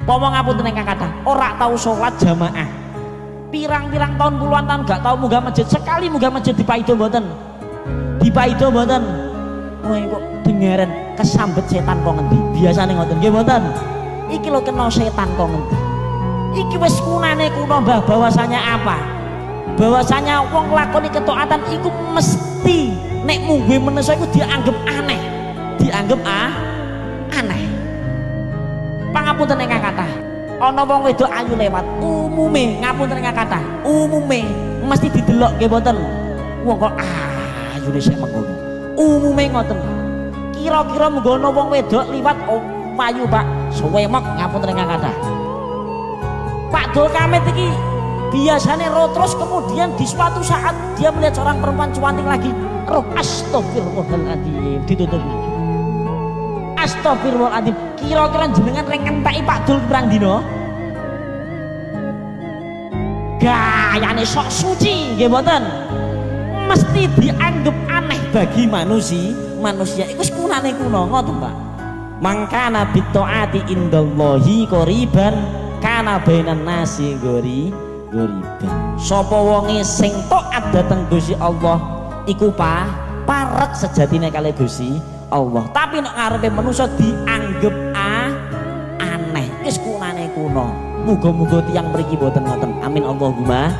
Pomong ngapunten ingkang kathah, ora tau salat jamaah. Pirang-pirang tahun puluhan tahun gak tau munggah masjid, sekali munggah masjid dipaido mboten. Dipaido mboten. Wah kok dengeren kesambet setan kok ngendi? Biasane ngoten nggih mboten. Iki lho kena setan kok ngendi? Iki wis kunane kuno Mbah, bahwasanya apa? Bahwasanya wong lakoni ketaatan iku mesti nek mungguhe manusa iku dianggap aneh. Dianggap aneh. Pangapunten ingkang kathah. Ana wong wedok ayu lewat, umume ngapunten ingkang kathah, umume mesti didelok nggih mboten. Wong kok ayune sik mengkono. Umume ngoten. Kira-kira munggo ana wong wedok liwat payu Pak, suwemok ngapunten ingkang kathah. Pak Dul Kamit iki biasanya roh terus, kemudian di suatu saat dia melihat seorang perempuan cantik lagi, roh astagfirullahaladzim ditutup lagi. Astagfirullahaladzim, kira-kira jenengan reng ngenteki Pak Dul pirang dina? Gayane sok suci nggih mboten? Mesti dianggap aneh bagi manusia iku kunane kuno ngoten Pak. Mangkana bitaati indallahi qoriban kana bainan nasi goriban. Sapa wonge sing taat dhateng Gusti Allah iku parek sejatine kali Gusti Allah. Tapi nek ngarepe manusa dianggep aneh, wis kunane kuno. Muga-muga tiyang mriki boten ngoten. Amin Allahumma